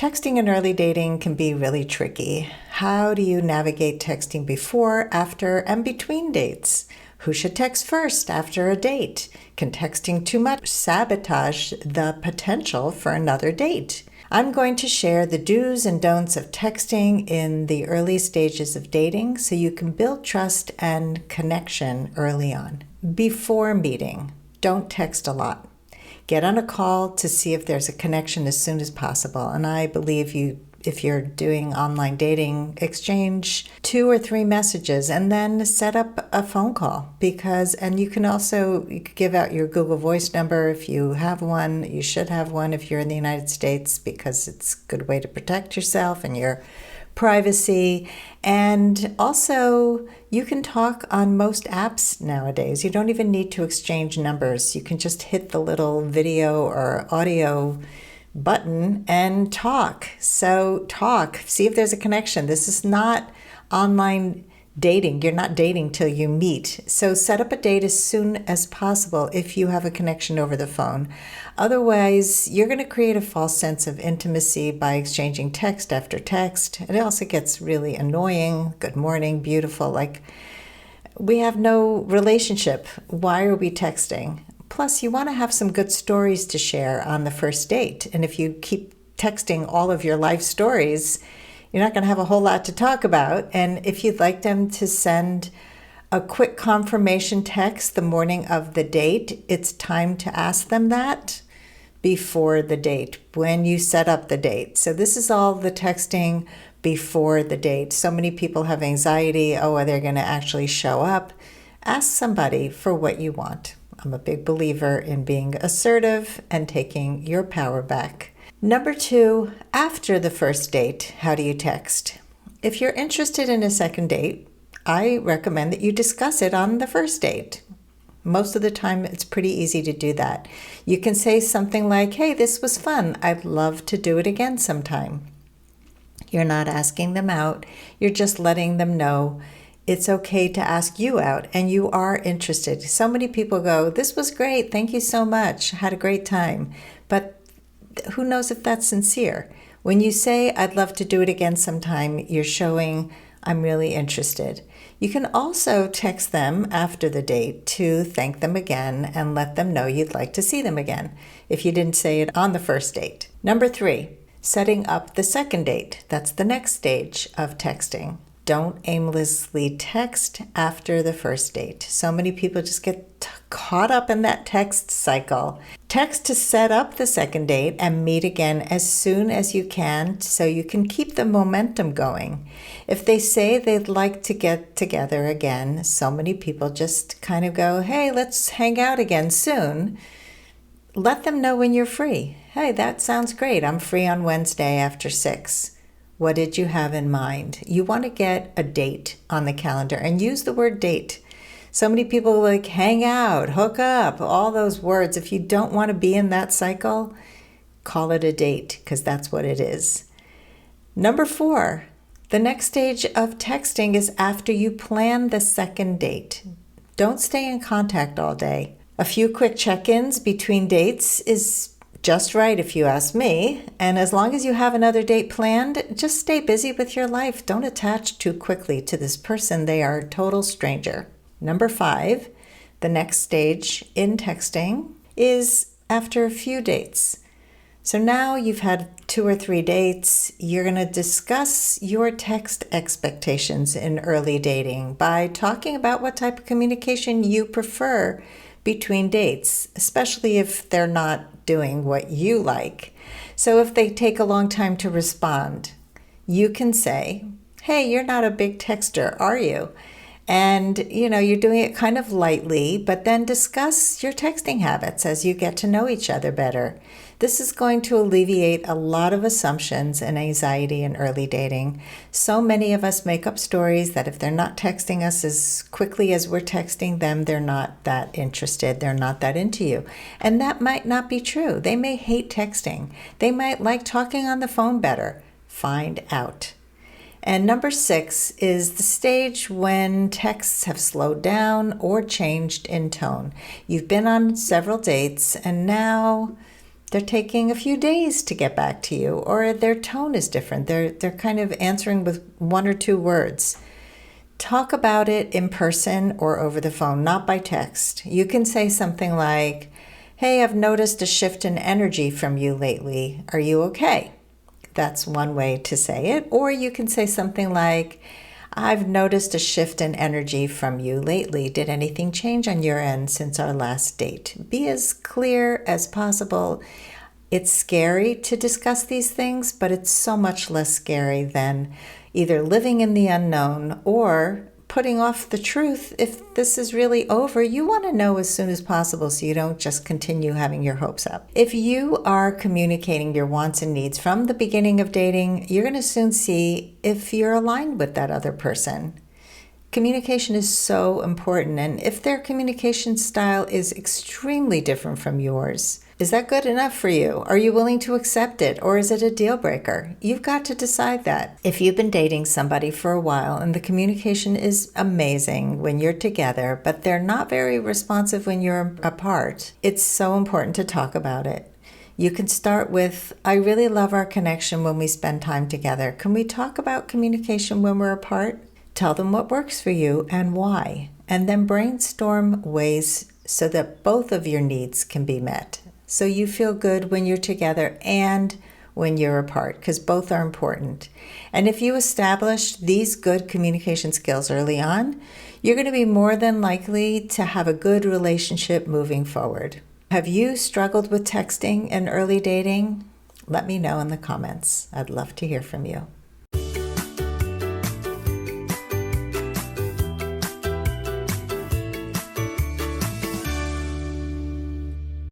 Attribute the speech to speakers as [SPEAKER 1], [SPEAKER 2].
[SPEAKER 1] Texting in early dating can be really tricky. How do you navigate texting before, after, and between dates? Who should text first after a date? Can texting too much sabotage the potential for another date? I'm going to share the do's and don'ts of texting in the early stages of dating so you can build trust and connection early on. Before meeting, don't text a lot. Get on a call to see if there's a connection as soon as possible. And I believe if you're doing online dating, exchange 2 or 3 messages and then set up a phone call and you could give out your Google Voice number if you have one. You should have one if you're in the United States because it's a good way to protect yourself and your privacy. And also, you can talk on most apps nowadays. You don't even need to exchange numbers. You can just hit the little video or audio button and talk. So see if there's a connection. This is not online dating. You're not dating till you meet. So set up a date as soon as possible if you have a connection over the phone. Otherwise, you're going to create a false sense of intimacy by exchanging text after text. It also gets really annoying. Good morning, beautiful. Like, we have no relationship. Why are we texting? Plus, you want to have some good stories to share on the first date. And if you keep texting all of your life stories, you're not going to have a whole lot to talk about. And if you'd like them to send a quick confirmation text the morning of the date, it's time to ask them that before the date, when you set up the date. So this is all the texting before the date. So many people have anxiety. Oh, are they going to actually show up? Ask somebody for what you want. I'm a big believer in being assertive and taking your power back. Number 2, after the first date, how do you text? If you're interested in a second date, I recommend that you discuss it on the first date. Most of the time, it's pretty easy to do that. You can say something like, hey, this was fun. I'd love to do it again sometime. You're not asking them out. You're just letting them know it's okay to ask you out and you are interested. So many people go, this was great. Thank you so much. Had a great time. But who knows if that's sincere? When you say, I'd love to do it again sometime, you're showing I'm really interested. You can also text them after the date to thank them again and let them know you'd like to see them again if you didn't say it on the first date. Number 3, setting up the second date. That's the next stage of texting. Don't aimlessly text after the first date. So many people just get caught up in that text cycle. Text to set up the second date and meet again as soon as you can so you can keep the momentum going. If they say they'd like to get together again, so many people just kind of go, hey, let's hang out again soon. Let them know when you're free. Hey, that sounds great. I'm free on Wednesday after 6. What did you have in mind? You want to get a date on the calendar and use the word date. So many people like hang out, hook up, all those words. If you don't want to be in that cycle, call it a date because that's what it is. Number 4, the next stage of texting is after you plan the second date. Don't stay in contact all day. A few quick check-ins between dates is just right if you ask me. And as long as you have another date planned, just stay busy with your life. Don't attach too quickly to this person. They are a total stranger. Number 5, the next stage in texting is after a few dates. So now you've had 2 or 3 dates. You're going to discuss your text expectations in early dating by talking about what type of communication you prefer between dates, especially if they're not doing what you like. So if they take a long time to respond, you can say, hey, you're not a big texter, are you? And, you're doing it kind of lightly, but then discuss your texting habits as you get to know each other better. This is going to alleviate a lot of assumptions and anxiety in early dating. So many of us make up stories that if they're not texting us as quickly as we're texting them, they're not that interested, they're not that into you. And that might not be true. They may hate texting. They might like talking on the phone better. Find out. And number 6 is the stage when texts have slowed down or changed in tone. You've been on several dates and now They're taking a few days to get back to you, or their tone is different. They're kind of answering with one or two words. Talk about it in person or over the phone, not by text. You can say something like, "Hey, I've noticed a shift in energy from you lately. Are you okay?" That's one way to say it. Or you can say something like, "I've noticed a shift in energy from you lately. Did anything change on your end since our last date?" Be as clear as possible. It's scary to discuss these things, but it's so much less scary than either living in the unknown or putting off the truth. If this is really over, you want to know as soon as possible so you don't just continue having your hopes up. If you are communicating your wants and needs from the beginning of dating, you're going to soon see if you're aligned with that other person. Communication is so important, and if their communication style is extremely different from yours, is that good enough for you? Are you willing to accept it, or is it a deal breaker? You've got to decide that. If you've been dating somebody for a while and the communication is amazing when you're together, but they're not very responsive when you're apart, it's so important to talk about it. You can start with, "I really love our connection when we spend time together. Can we talk about communication when we're apart?" Tell them what works for you and why, and then brainstorm ways so that both of your needs can be met. So you feel good when you're together and when you're apart, because both are important. And if you establish these good communication skills early on, you're going to be more than likely to have a good relationship moving forward. Have you struggled with texting in early dating? Let me know in the comments. I'd love to hear from you.